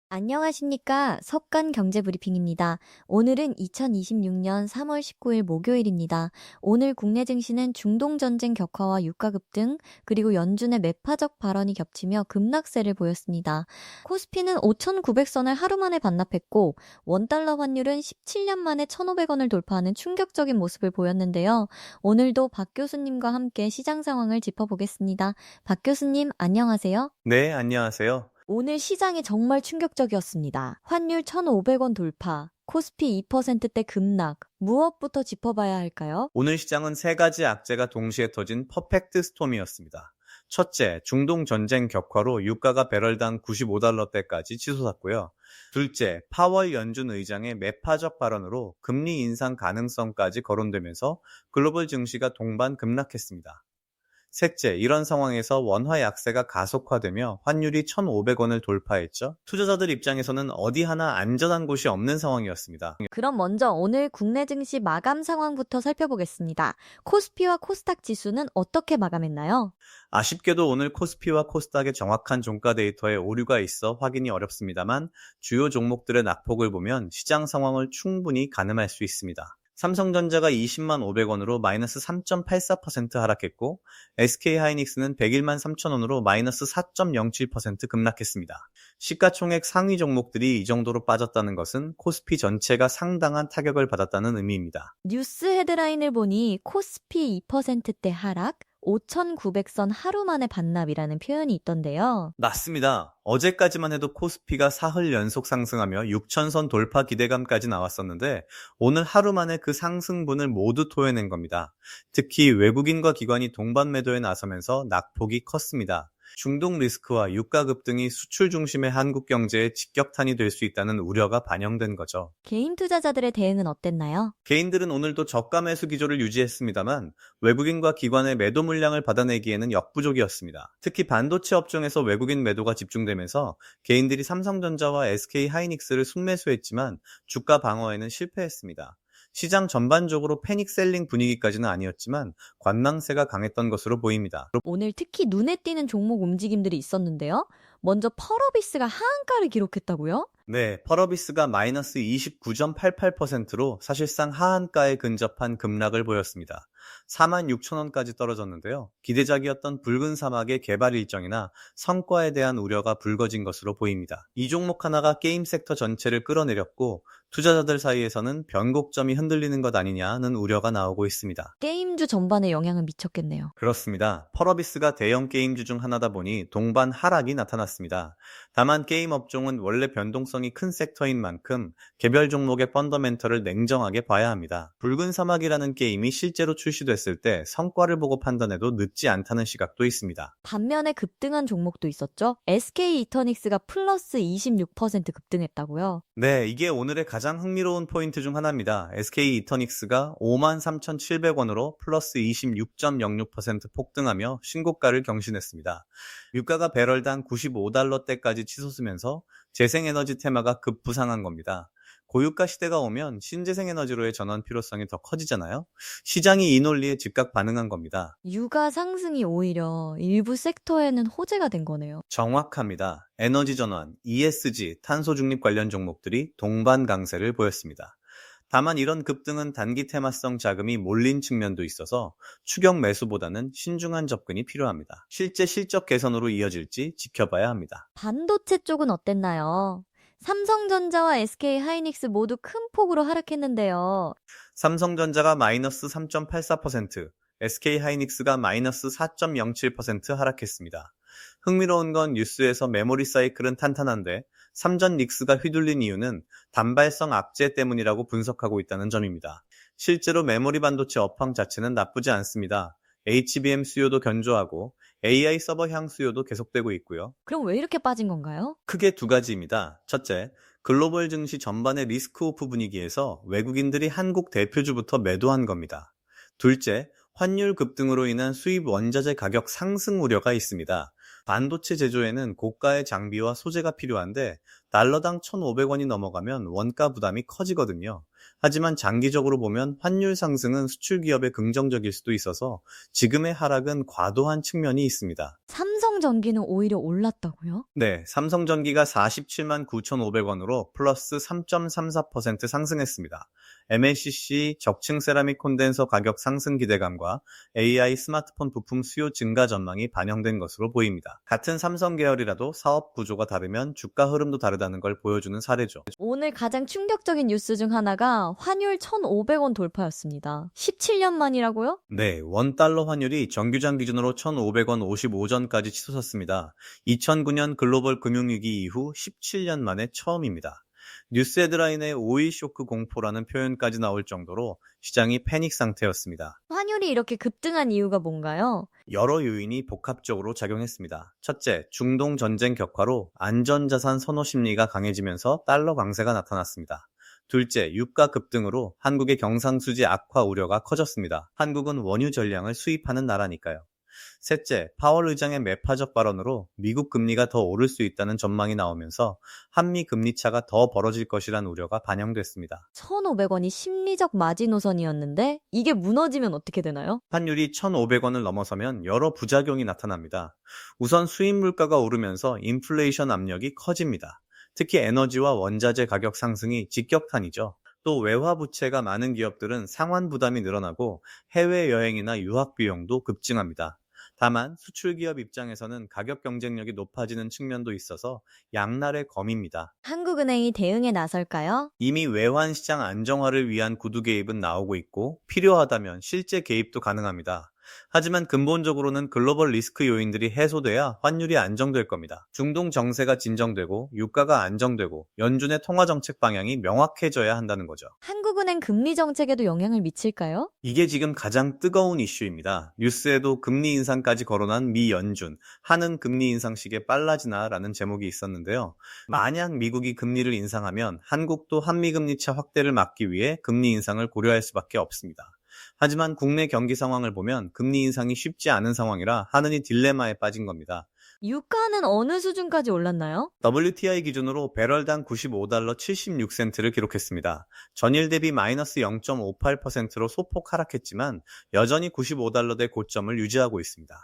안녕하십니까. 석간 경제브리핑입니다. 오늘은 2026년 3월 19일 목요일입니다. 오늘 국내 증시는 중동전쟁 격화와 유가 급등, 그리고 연준의 매파적 발언이 겹치며 급락세를 보였습니다. 코스피는 5,900선을 하루 만에 반납했고, 원달러 환율은 17년 만에 1,500원을 돌파하는 충격적인 모습을 보였는데요. 오늘도 박 교수님과 함께 시장 상황을 짚어보겠습니다. 박 교수님, 안녕하세요. 네, 안녕하세요. 오늘 시장이 정말 충격적이었습니다. 환율 1,500원 돌파, 코스피 2%대 급락, 무엇부터 짚어봐야 할까요? 오늘 시장은 세 가지 악재가 동시에 터진 퍼펙트 스톰이었습니다. 첫째, 중동 전쟁 격화로 유가가 배럴당 95달러대까지 치솟았고요. 둘째, 파월 연준 의장의 매파적 발언으로 금리 인상 가능성까지 거론되면서 글로벌 증시가 동반 급락했습니다. 셋째, 이런 상황에서 원화 약세가 가속화되며 환율이 1,500원을 돌파했죠. 투자자들 입장에서는 어디 하나 안전한 곳이 없는 상황이었습니다. 그럼 먼저 오늘 국내 증시 마감 상황부터 살펴보겠습니다. 코스피와 코스닥 지수는 어떻게 마감했나요? 아쉽게도 오늘 코스피와 코스닥의 정확한 종가 데이터에 오류가 있어 확인이 어렵습니다만 주요 종목들의 낙폭을 보면 시장 상황을 충분히 가늠할 수 있습니다. 삼성전자가 20만 500원으로 마이너스 3.84% 하락했고 SK하이닉스는 101만 3천원으로 마이너스 4.07% 급락했습니다. 시가총액 상위 종목들이 이 정도로 빠졌다는 것은 코스피 전체가 상당한 타격을 받았다는 의미입니다. 뉴스 헤드라인을 보니 코스피 2%대 하락, 5,900선 하루 만에 반납이라는 표현이 있던데요. 맞습니다. 어제까지만 해도 코스피가 사흘 연속 상승하며 6천선 돌파 기대감까지 나왔었는데 오늘 하루 만에 그 상승분을 모두 토해낸 겁니다. 특히 외국인과 기관이 동반 매도에 나서면서 낙폭이 컸습니다. 중동 리스크와 유가 급등이 수출 중심의 한국 경제에 직격탄이 될 수 있다는 우려가 반영된 거죠. 개인 투자자들의 대응은 어땠나요? 개인들은 오늘도 저가 매수 기조를 유지했습니다만 외국인과 기관의 매도 물량을 받아내기에는 역부족이었습니다. 특히 반도체 업종에서 외국인 매도가 집중되면서 개인들이 삼성전자와 SK하이닉스를 순매수했지만 주가 방어에는 실패했습니다. 시장 전반적으로 패닉셀링 분위기까지는 아니었지만 관망세가 강했던 것으로 보입니다. 오늘 특히 눈에 띄는 종목 움직임들이 있었는데요. 먼저 펄어비스가 하한가를 기록했다고요? 네, 펄어비스가 마이너스 29.88%로 사실상 하한가에 근접한 급락을 보였습니다. 46,000원까지 떨어졌는데요. 기대작이었던 붉은 사막의 개발 일정이나 성과에 대한 우려가 불거진 것으로 보입니다. 이 종목 하나가 게임 섹터 전체를 끌어내렸고 투자자들 사이에서는 변곡점이 흔들리는 것 아니냐는 우려가 나오고 있습니다. 게임주 전반에 영향을 미쳤겠네요. 그렇습니다. 펄어비스가 대형 게임주 중 하나다 보니 동반 하락이 나타났습니다. 다만 게임 업종은 원래 변동성이 큰 섹터인 만큼 개별 종목의 펀더멘털을 냉정하게 봐야 합니다. 붉은 사막이라는 게임이 실제로 출시됐을 때 성과를 보고 판단해도 늦지 않다는 시각도 있습니다. 반면에 급등한 종목도 있었죠. SK 이터닉스가 플러스 26% 급등했다고요. 네, 이게 오늘의 가장 흥미로운 포인트 중 하나입니다. SK 이터닉스가 53,700원으로 플러스 26.06% 폭등하며 신고가를 경신했습니다. 유가가 배럴당 95달러대까지 치솟으면서 재생에너지 테마가 급부상한 겁니다. 고유가 시대가 오면 신재생에너지로의 전환 필요성이 더 커지잖아요. 시장이 이 논리에 즉각 반응한 겁니다. 유가 상승이 오히려 일부 섹터에는 호재가 된 거네요. 정확합니다. 에너지 전환, ESG, 탄소 중립 관련 종목들이 동반 강세를 보였습니다. 다만 이런 급등은 단기 테마성 자금이 몰린 측면도 있어서 추격 매수보다는 신중한 접근이 필요합니다. 실제 실적 개선으로 이어질지 지켜봐야 합니다. 반도체 쪽은 어땠나요? 삼성전자와 SK하이닉스 모두 큰 폭으로 하락했는데요. 삼성전자가 마이너스 3.84%, SK하이닉스가 마이너스 4.07% 하락했습니다. 흥미로운 건 뉴스에서 메모리 사이클은 탄탄한데 삼전 닉스가 휘둘린 이유는 단발성 악재 때문이라고 분석하고 있다는 점입니다. 실제로 메모리 반도체 업황 자체는 나쁘지 않습니다. HBM 수요도 견조하고 AI 서버향 수요도 계속되고 있고요. 그럼 왜 이렇게 빠진 건가요? 크게 두 가지입니다. 첫째, 글로벌 증시 전반의 리스크 오프 분위기에서 외국인들이 한국 대표주부터 매도한 겁니다. 둘째, 환율 급등으로 인한 수입 원자재 가격 상승 우려가 있습니다. 반도체 제조에는 고가의 장비와 소재가 필요한데 달러당 1,500원이 넘어가면 원가 부담이 커지거든요. 하지만 장기적으로 보면 환율 상승은 수출 기업에 긍정적일 수도 있어서 지금의 하락은 과도한 측면이 있습니다. 삼성전기는 오히려 올랐다고요? 네, 삼성전기가 47만 9,500원으로 플러스 3.34% 상승했습니다. MLCC 적층 세라믹 콘덴서 가격 상승 기대감과 AI 스마트폰 부품 수요 증가 전망이 반영된 것으로 보입니다. 같은 삼성 계열이라도 사업 구조가 다르면 주가 흐름도 다르다는 걸 보여주는 사례죠. 오늘 가장 충격적인 뉴스 중 하나가 환율 1,500원 돌파였습니다. 17년 만이라고요? 네, 원달러 환율이 정규장 기준으로 1,500원 55전까지 치솟았습니다. 2009년 글로벌 금융위기 이후 17년 만에 처음입니다. 뉴스 헤드라인에 오일 쇼크 공포라는 표현까지 나올 정도로 시장이 패닉 상태였습니다. 환율이 이렇게 급등한 이유가 뭔가요? 여러 요인이 복합적으로 작용했습니다. 첫째, 중동 전쟁 격화로 안전자산 선호 심리가 강해지면서 달러 강세가 나타났습니다. 둘째, 유가 급등으로 한국의 경상수지 악화 우려가 커졌습니다. 한국은 원유 전량을 수입하는 나라니까요. 셋째, 파월 의장의 매파적 발언으로 미국 금리가 더 오를 수 있다는 전망이 나오면서 한미 금리 차가 더 벌어질 것이란 우려가 반영됐습니다. 1,500원이 심리적 마지노선이었는데 이게 무너지면 어떻게 되나요? 환율이 1,500원을 넘어서면 여러 부작용이 나타납니다. 우선 수입 물가가 오르면서 인플레이션 압력이 커집니다. 특히 에너지와 원자재 가격 상승이 직격탄이죠. 또 외화 부채가 많은 기업들은 상환 부담이 늘어나고 해외여행이나 유학 비용도 급증합니다. 다만 수출 기업 입장에서는 가격 경쟁력이 높아지는 측면도 있어서 양날의 검입니다. 한국은행이 대응에 나설까요? 이미 외환 시장 안정화를 위한 구두 개입은 나오고 있고 필요하다면 실제 개입도 가능합니다. 하지만 근본적으로는 글로벌 리스크 요인들이 해소돼야 환율이 안정될 겁니다. 중동 정세가 진정되고 유가가 안정되고 연준의 통화 정책 방향이 명확해져야 한다는 거죠. 한국은행 금리 정책에도 영향을 미칠까요? 이게 지금 가장 뜨거운 이슈입니다. 뉴스에도 금리 인상까지 거론한 미 연준, 한은 금리 인상 시기에 빨라지나라는 제목이 있었는데요. 만약 미국이 금리를 인상하면 한국도 한미 금리 차 확대를 막기 위해 금리 인상을 고려할 수밖에 없습니다. 하지만 국내 경기 상황을 보면 금리 인상이 쉽지 않은 상황이라 한은이 딜레마에 빠진 겁니다. 유가는 어느 수준까지 올랐나요? WTI 기준으로 배럴당 95달러 76센트를 기록했습니다. 전일 대비 마이너스 0.58%로 소폭 하락했지만 여전히 95달러대 고점을 유지하고 있습니다.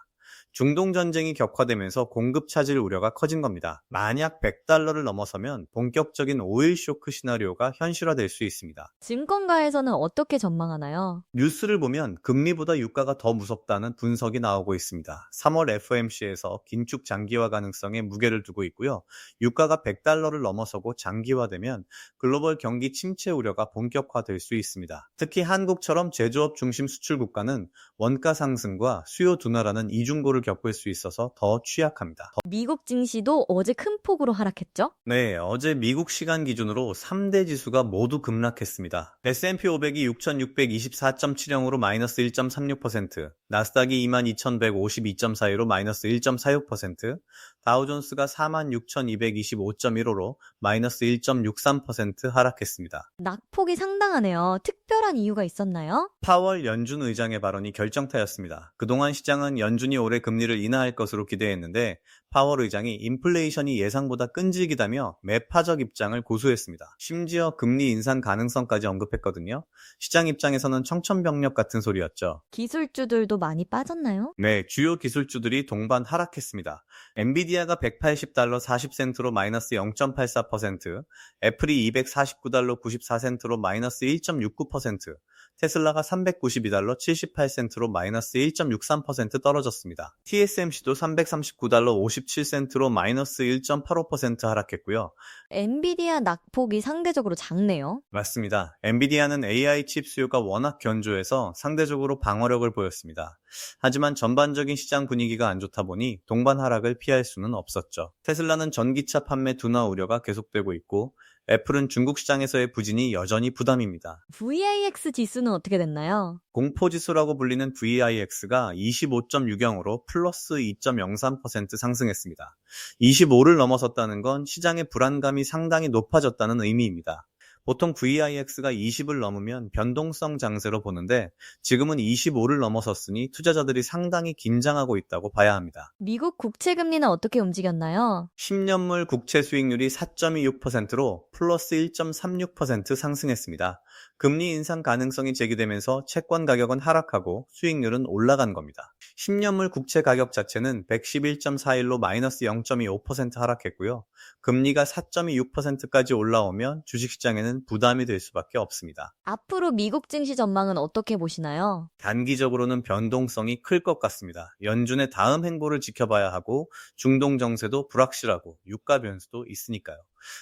중동 전쟁이 격화되면서 공급 차질 우려가 커진 겁니다. 만약 100달러를 넘어서면 본격적인 오일 쇼크 시나리오가 현실화될 수 있습니다. 증권가에서는 어떻게 전망하나요? 뉴스를 보면 금리보다 유가가 더 무섭다는 분석이 나오고 있습니다. 3월 FOMC에서 긴축 장기화 가능성에 무게를 두고 있고요. 유가가 100달러를 넘어서고 장기화되면 글로벌 경기 침체 우려가 본격화될 수 있습니다. 특히 한국처럼 제조업 중심 수출 국가는 원가 상승과 수요 둔화라는 이중고를 겪을 수 있어서 더 취약합니다. 미국 증시도 어제 큰 폭으로 하락했죠? 네, 어제 미국 시간 기준으로 3대 지수가 모두 급락했습니다. S&P 500이 6,624.70으로 마이너스 1.36%, 나스닥이 22,152.42로 마이너스 1.46%, 다우존스가 46,225.15로 마이너스 1.63% 하락했습니다. 낙폭이 상당하네요. 특별한 이유가 있었나요? 파월 연준 의장의 발언이 결정타였습니다. 그동안 시장은 연준이 올해 금리를 인하할 것으로 기대했는데 파월 의장이 인플레이션이 예상보다 끈질기다며 매파적 입장을 고수했습니다. 심지어 금리 인상 가능성까지 언급했거든요. 시장 입장에서는 청천벽력 같은 소리였죠. 기술주들도 많이 빠졌나요? 네, 주요 기술주들이 동반 하락했습니다. 엔비디아가 180달러 40센트로 마이너스 0.84%, 애플이 249달러 94센트로 마이너스 1.69%, 테슬라가 392달러 78센트로 마이너스 1.63% 떨어졌습니다. TSMC도 339달러 57센트로 마이너스 1.85% 하락했고요. 엔비디아 낙폭이 상대적으로 작네요. 맞습니다. 엔비디아는 AI 칩 수요가 워낙 견조해서 상대적으로 방어력을 보였습니다. 하지만 전반적인 시장 분위기가 안 좋다 보니 동반 하락을 피할 수는 없었죠. 테슬라는 전기차 판매 둔화 우려가 계속되고 있고 애플은 중국 시장에서의 부진이 여전히 부담입니다. VIX 지수는 어떻게 됐나요? 공포지수라고 불리는 VIX가 25.60으로 플러스 2.03% 상승했습니다. 25를 넘어섰다는 건 시장의 불안감이 상당히 높아졌다는 의미입니다. 보통 VIX가 20을 넘으면 변동성 장세로 보는데 지금은 25를 넘어섰으니 투자자들이 상당히 긴장하고 있다고 봐야 합니다. 미국 국채 금리는 어떻게 움직였나요? 10년물 국채 수익률이 4.26%로 플러스 1.36% 상승했습니다. 금리 인상 가능성이 제기되면서 채권 가격은 하락하고 수익률은 올라간 겁니다. 10년물 국채 가격 자체는 111.41로 마이너스 0.25% 하락했고요. 금리가 4.26%까지 올라오면 주식시장에는 부담이 될 수밖에 없습니다. 앞으로 미국 증시 전망은 어떻게 보시나요? 단기적으로는 변동성이 클 것 같습니다. 연준의 다음 행보를 지켜봐야 하고 중동 정세도 불확실하고 유가 변수도 있으니까요.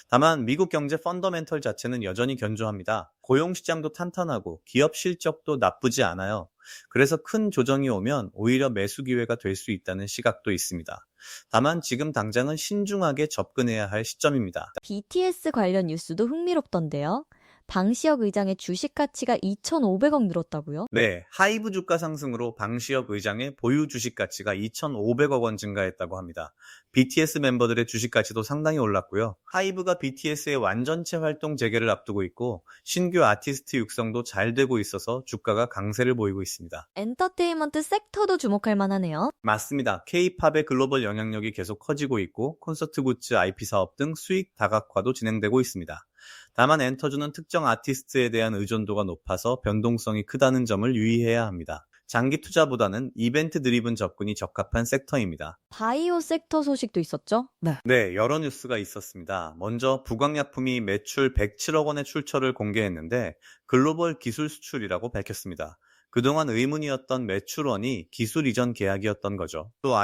다만 미국 경제 펀더멘털 자체는 여전히 견조합니다. 고용 시장도 탄탄하고 기업 실적도 나쁘지 않아요. 그래서 큰 조정이 오면 오히려 매수 기회가 될 수 있다는 시각도 있습니다. 다만 지금 당장은 신중하게 접근해야 할 시점입니다. BTS 관련 뉴스도 흥미롭던데요. 방시혁 의장의 주식 가치가 2,500억 늘었다고요? 네, 하이브 주가 상승으로 방시혁 의장의 보유 주식 가치가 2,500억 원 증가했다고 합니다. BTS 멤버들의 주식 가치도 상당히 올랐고요. 하이브가 BTS의 완전체 활동 재개를 앞두고 있고 신규 아티스트 육성도 잘 되고 있어서 주가가 강세를 보이고 있습니다. 엔터테인먼트 섹터도 주목할 만하네요. 맞습니다. K-팝의 글로벌 영향력이 계속 커지고 있고 콘서트 굿즈, IP 사업 등 수익 다각화도 진행되고 있습니다. 다만 엔터주는 특정 아티스트에 대한 의존도가 높아서 변동성이 크다는 점을 유의해야 합니다. 장기 투자보다는 이벤트 드리븐 접근이 적합한 섹터입니다. 바이오 섹터 소식도 있었죠? 네, 여러 뉴스가 있었습니다. 먼저 부광약품이 매출 107억 원의 출처를 공개했는데 글로벌 기술 수출이라고 밝혔습니다. 그동안 의문이었던 매출원이 기술 이전 계약이었던 거죠. 또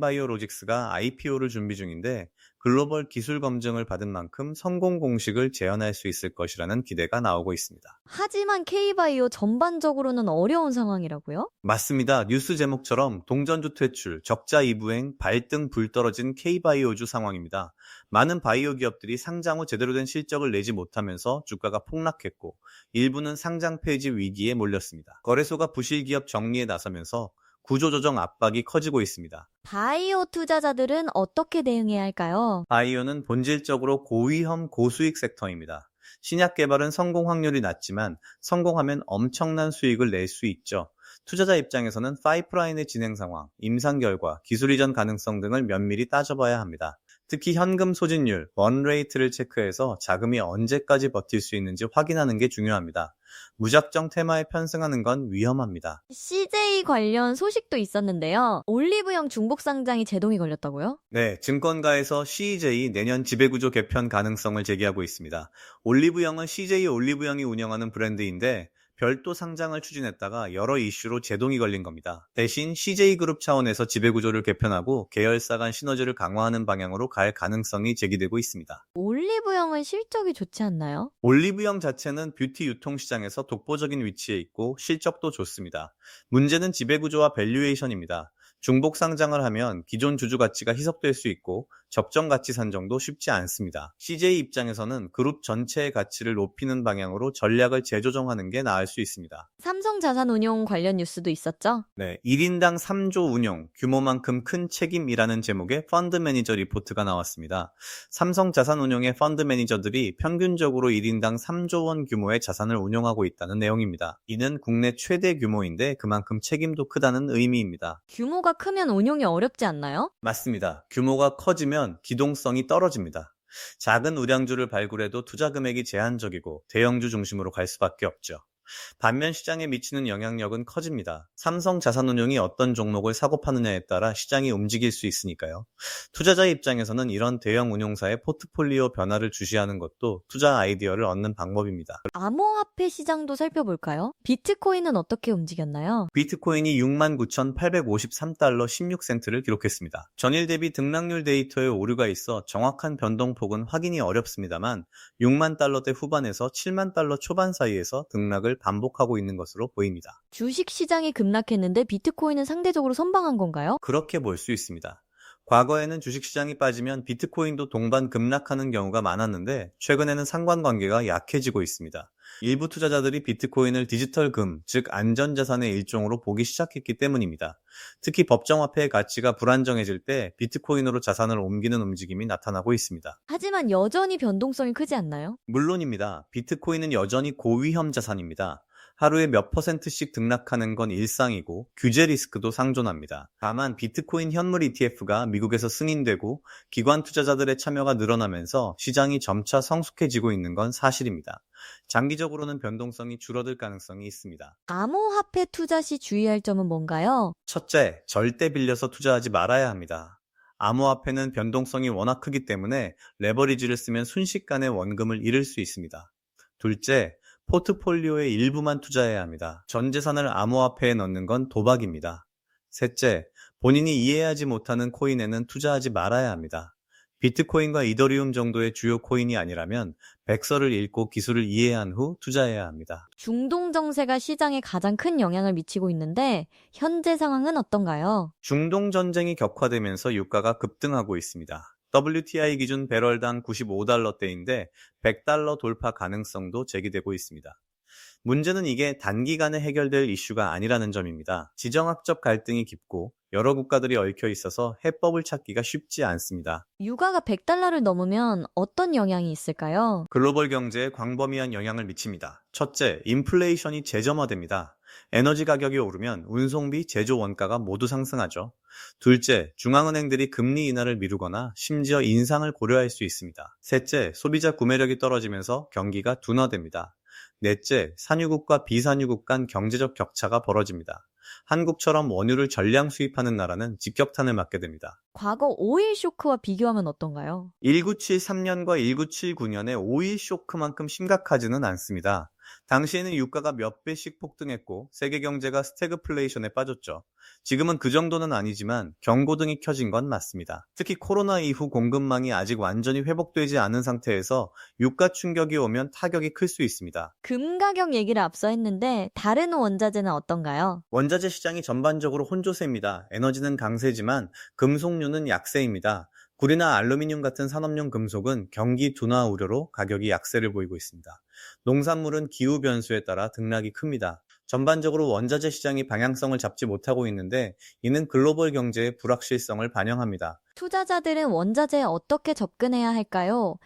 IM바이오로직스가 IPO를 준비 중인데 글로벌 기술 검증을 받은 만큼 성공 공식을 재현할 수 있을 것이라는 기대가 나오고 있습니다. 하지만 K바이오 전반적으로는 어려운 상황이라고요? 맞습니다. 뉴스 제목처럼 동전주 퇴출, 적자 이부행, 발등 불 떨어진 K바이오주 상황입니다. 많은 바이오 기업들이 상장 후 제대로 된 실적을 내지 못하면서 주가가 폭락했고 일부는 상장 폐지 위기에 몰렸습니다. 거래소가 부실 기업 정리에 나서면서 구조조정 압박이 커지고 있습니다. 바이오 투자자들은 어떻게 대응해야 할까요? 바이오는 본질적으로 고위험 고수익 섹터입니다. 신약 개발은 성공 확률이 낮지만 성공하면 엄청난 수익을 낼 수 있죠. 투자자 입장에서는 파이프라인의 진행 상황, 임상 결과, 기술 이전 가능성 등을 면밀히 따져봐야 합니다. 특히 현금 소진율, 런레이트를 체크해서 자금이 언제까지 버틸 수 있는지 확인하는 게 중요합니다. 무작정 테마에 편승하는 건 위험합니다. CJ 관련 소식도 있었는데요. 올리브영 중복 상장이 제동이 걸렸다고요? 네, 증권가에서 CJ 내년 지배구조 개편 가능성을 제기하고 있습니다. 올리브영은 CJ 올리브영이 운영하는 브랜드인데 별도 상장을 추진했다가 여러 이슈로 제동이 걸린 겁니다. 대신 CJ그룹 차원에서 지배구조를 개편하고 계열사 간 시너지를 강화하는 방향으로 갈 가능성이 제기되고 있습니다. 올리브영은 실적이 좋지 않나요? 올리브영 자체는 뷰티 유통 시장에서 독보적인 위치에 있고 실적도 좋습니다. 문제는 지배구조와 밸류에이션입니다. 중복 상장을 하면 기존 주주 가치가 희석될 수 있고 적정 가치 산정도 쉽지 않습니다. CJ 입장에서는 그룹 전체의 가치를 높이는 방향으로 전략을 재조정하는 게 나을 수 있습니다. 삼성자산운용 관련 뉴스도 있었죠? 네, 1인당 3조 운용, 규모만큼 큰 책임이라는 제목의 펀드 매니저 리포트가 나왔습니다. 삼성자산운용의 펀드 매니저들이 평균적으로 1인당 3조 원 규모의 자산을 운용하고 있다는 내용입니다. 이는 국내 최대 규모인데 그만큼 책임도 크다는 의미입니다. 규모가 크면 운용이 어렵지 않나요? 맞습니다. 규모가 커지면 기동성이 떨어집니다. 작은 우량주를 발굴해도 투자 금액이 제한적이고 대형주 중심으로 갈 수밖에 없죠. 반면 시장에 미치는 영향력은 커집니다. 삼성자산운용이 어떤 종목을 사고 파느냐에 따라 시장이 움직일 수 있으니까요. 투자자 입장에서는 이런 대형 운용사의 포트폴리오 변화를 주시하는 것도 투자 아이디어를 얻는 방법입니다. 암호화폐 시장도 살펴볼까요? 비트코인은 어떻게 움직였나요? 비트코인이 69,853달러 16센트를 기록했습니다. 전일 대비 등락률 데이터에 오류가 있어 정확한 변동폭은 확인이 어렵습니다만 6만 달러대 후반에서 7만 달러 초반 사이에서 등락을 반복하고 있는 것으로 보입니다. 주식 시장이 급락했는데 비트코인은 상대적으로 선방한 건가요? 그렇게 볼 수 있습니다. 과거에는 주식시장이 빠지면 비트코인도 동반 급락하는 경우가 많았는데 최근에는 상관관계가 약해지고 있습니다. 일부 투자자들이 비트코인을 디지털 금, 즉 안전자산의 일종으로 보기 시작했기 때문입니다. 특히 법정화폐의 가치가 불안정해질 때 비트코인으로 자산을 옮기는 움직임이 나타나고 있습니다. 하지만 여전히 변동성이 크지 않나요? 물론입니다. 비트코인은 여전히 고위험 자산입니다. 하루에 몇 %씩 등락하는 건 일상이고 규제 리스크도 상존합니다. 다만 비트코인 현물 ETF가 미국에서 승인되고 기관 투자자들의 참여가 늘어나면서 시장이 점차 성숙해지고 있는 건 사실입니다. 장기적으로는 변동성이 줄어들 가능성이 있습니다. 암호화폐 투자 시 주의할 점은 뭔가요? 첫째, 절대 빌려서 투자하지 말아야 합니다. 암호화폐는 변동성이 워낙 크기 때문에 레버리지를 쓰면 순식간에 원금을 잃을 수 있습니다. 둘째, 포트폴리오의 일부만 투자해야 합니다. 전 재산을 암호화폐에 넣는 건 도박입니다. 셋째, 본인이 이해하지 못하는 코인에는 투자하지 말아야 합니다. 비트코인과 이더리움 정도의 주요 코인이 아니라면 백서를 읽고 기술을 이해한 후 투자해야 합니다. 중동 정세가 시장에 가장 큰 영향을 미치고 있는데 현재 상황은 어떤가요? 중동 전쟁이 격화되면서 유가가 급등하고 있습니다. WTI 기준 배럴당 95달러대인데 100달러 돌파 가능성도 제기되고 있습니다. 문제는 이게 단기간에 해결될 이슈가 아니라는 점입니다. 지정학적 갈등이 깊고 여러 국가들이 얽혀 있어서 해법을 찾기가 쉽지 않습니다. 유가가 100달러를 넘으면 어떤 영향이 있을까요? 글로벌 경제에 광범위한 영향을 미칩니다. 첫째, 인플레이션이 재점화됩니다. 에너지 가격이 오르면 운송비, 제조 원가가 모두 상승하죠. 둘째, 중앙은행들이 금리 인하를 미루거나 심지어 인상을 고려할 수 있습니다. 셋째, 소비자 구매력이 떨어지면서 경기가 둔화됩니다. 넷째, 산유국과 비산유국 간 경제적 격차가 벌어집니다. 한국처럼 원유를 전량 수입하는 나라는 직격탄을 맞게 됩니다. 과거 오일 쇼크와 비교하면 어떤가요? 1973년과 1979년의 오일 쇼크만큼 심각하지는 않습니다. 당시에는 유가가 몇 배씩 폭등했고 세계 경제가 스태그플레이션에 빠졌죠. 지금은 그 정도는 아니지만 경고등이 켜진 건 맞습니다. 특히 코로나 이후 공급망이 아직 완전히 회복되지 않은 상태에서 유가 충격이 오면 타격이 클 수 있습니다. 금 가격 얘기를 앞서 했는데 다른 원자재는 어떤가요? 원자재 시장이 전반적으로 혼조세입니다. 에너지는 강세지만 금속류는 약세입니다. 구리나 알루미늄 같은 산업용 금속은 경기 둔화 우려로 가격이 약세를 보이고 있습니다. 농산물은 기후 변수에 따라 등락이 큽니다. 전반적으로 원자재 시장이 방향성을 잡지 못하고 있는데 이는 글로벌 경제의 불확실성을 반영합니다. 투자자들은 원자재에 어떻게 접근해야 할까요?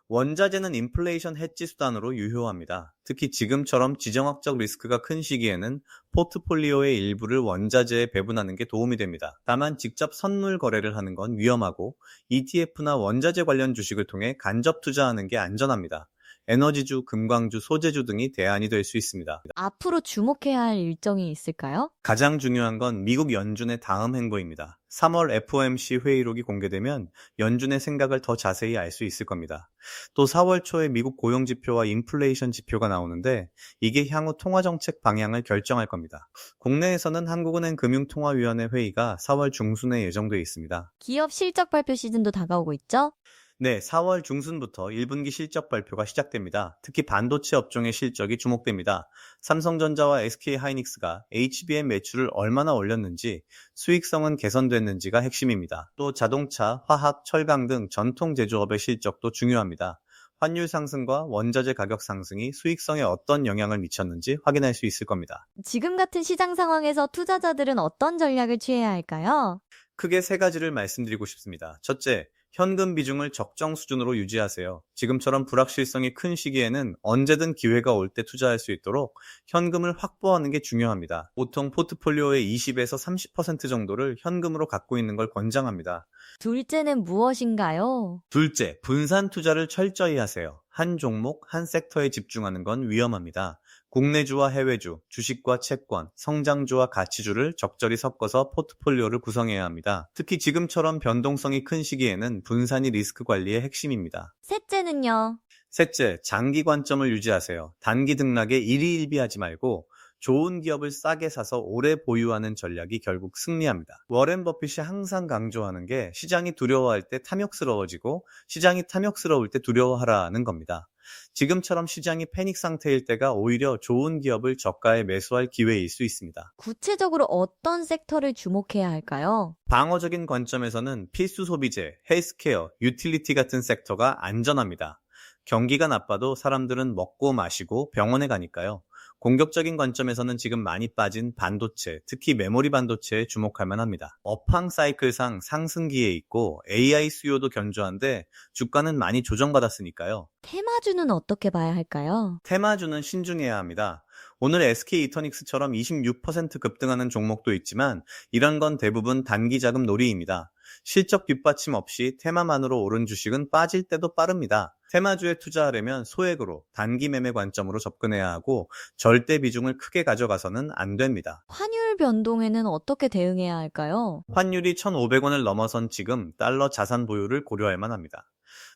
원자재는 인플레이션 해지 수단으로 유효합니다. 특히 지금처럼 지정학적 리스크가 큰 시기에는 포트폴리오의 일부를 원자재에 배분하는 게 도움이 됩니다. 다만 직접 선물 거래를 하는 건 위험하고 ETF나 원자재 관련 주식을 통해 간접 투자하는 게 안전합니다. 에너지주, 금광주, 소재주 등이 대안이 될 수 있습니다. 앞으로 주목해야 할 일정이 있을까요? 가장 중요한 건 미국 연준의 다음 행보입니다. 3월 FOMC 회의록이 공개되면 연준의 생각을 더 자세히 알 수 있을 겁니다. 또 4월 초에 미국 고용지표와 인플레이션 지표가 나오는데 이게 향후 통화정책 방향을 결정할 겁니다. 국내에서는 한국은행 금융통화위원회 회의가 4월 중순에 예정돼 있습니다. 기업 실적 발표 시즌도 다가오고 있죠? 네, 4월 중순부터 1분기 실적 발표가 시작됩니다. 특히 반도체 업종의 실적이 주목됩니다. 삼성전자와 SK하이닉스가 HBM 매출을 얼마나 올렸는지, 수익성은 개선됐는지가 핵심입니다. 또 자동차, 화학, 철강 등 전통 제조업의 실적도 중요합니다. 환율 상승과 원자재 가격 상승이 수익성에 어떤 영향을 미쳤는지 확인할 수 있을 겁니다. 지금 같은 시장 상황에서 투자자들은 어떤 전략을 취해야 할까요? 크게 세 가지를 말씀드리고 싶습니다. 첫째, 현금 비중을 적정 수준으로 유지하세요. 지금처럼 불확실성이 큰 시기에는 언제든 기회가 올 때 투자할 수 있도록 현금을 확보하는 게 중요합니다. 보통 포트폴리오의 20에서 30% 정도를 현금으로 갖고 있는 걸 권장합니다. 둘째는 무엇인가요? 둘째, 분산 투자를 철저히 하세요. 한 종목, 한 섹터에 집중하는 건 위험합니다. 국내주와 해외주, 주식과 채권, 성장주와 가치주를 적절히 섞어서 포트폴리오를 구성해야 합니다. 특히 지금처럼 변동성이 큰 시기에는 분산이 리스크 관리의 핵심입니다. 셋째는요? 셋째, 장기 관점을 유지하세요. 단기 등락에 일희일비하지 말고 좋은 기업을 싸게 사서 오래 보유하는 전략이 결국 승리합니다. 워렌 버핏이 항상 강조하는 게 시장이 두려워할 때 탐욕스러워지고 시장이 탐욕스러울 때 두려워하라는 겁니다. 지금처럼 시장이 패닉 상태일 때가 오히려 좋은 기업을 저가에 매수할 기회일 수 있습니다. 구체적으로 어떤 섹터를 주목해야 할까요? 방어적인 관점에서는 필수 소비재, 헬스케어, 유틸리티 같은 섹터가 안전합니다. 경기가 나빠도 사람들은 먹고 마시고 병원에 가니까요. 공격적인 관점에서는 지금 많이 빠진 반도체, 특히 메모리 반도체에 주목할 만합니다. 업황 사이클상 상승기에 있고 AI 수요도 견조한데 주가는 많이 조정받았으니까요. 테마주는 어떻게 봐야 할까요? 테마주는 신중해야 합니다. 오늘 SK 이터닉스처럼 26% 급등하는 종목도 있지만 이런 건 대부분 단기 자금 놀이입니다. 실적 뒷받침 없이 테마만으로 오른 주식은 빠질 때도 빠릅니다. 테마주에 투자하려면 소액으로 단기 매매 관점으로 접근해야 하고 절대 비중을 크게 가져가서는 안 됩니다. 환율 변동에는 어떻게 대응해야 할까요? 환율이 1,500원을 넘어선 지금 달러 자산 보유를 고려할 만합니다.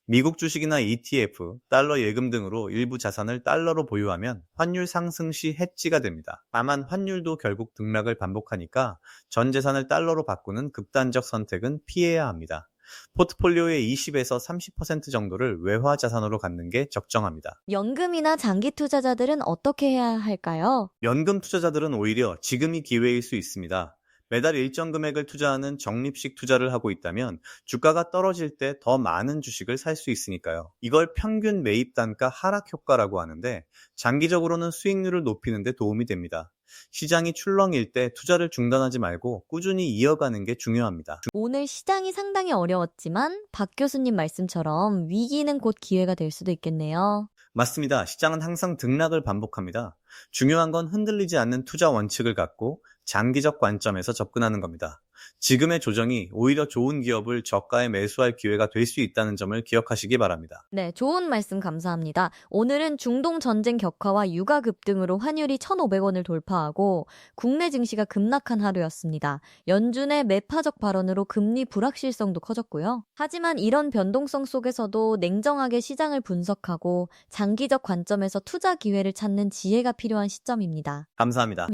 미국 주식이나 ETF, 달러 예금 등으로 일부 자산을 달러로 보유하면 환율 상승 시 해지가 됩니다. 다만 환율도 결국 등락을 반복하니까 전 재산을 달러로 바꾸는 극단적 선택은 피해야 합니다. 포트폴리오의 20에서 30% 정도를 외화 자산으로 갖는 게 적정합니다. 연금이나 장기 투자자들은 어떻게 해야 할까요? 연금 투자자들은 오히려 지금이 기회일 수 있습니다. 매달 일정 금액을 투자하는 적립식 투자를 하고 있다면 주가가 떨어질 때 더 많은 주식을 살 수 있으니까요. 이걸 평균 매입 단가 하락 효과라고 하는데 장기적으로는 수익률을 높이는 데 도움이 됩니다. 시장이 출렁일 때 투자를 중단하지 말고 꾸준히 이어가는 게 중요합니다. 오늘 시장이 상당히 어려웠지만 박 교수님 말씀처럼 위기는 곧 기회가 될 수도 있겠네요. 맞습니다. 시장은 항상 등락을 반복합니다. 중요한 건 흔들리지 않는 투자 원칙을 갖고 장기적 관점에서 접근하는 겁니다. 지금의 조정이 오히려 좋은 기업을 저가에 매수할 기회가 될 수 있다는 점을 기억하시기 바랍니다. 네, 좋은 말씀 감사합니다. 오늘은 중동 전쟁 격화와 유가 급등으로 환율이 1,500원을 돌파하고 국내 증시가 급락한 하루였습니다. 연준의 매파적 발언으로 금리 불확실성도 커졌고요. 하지만 이런 변동성 속에서도 냉정하게 시장을 분석하고 장기적 관점에서 투자 기회를 찾는 지혜가 필요한 시점입니다. 감사합니다.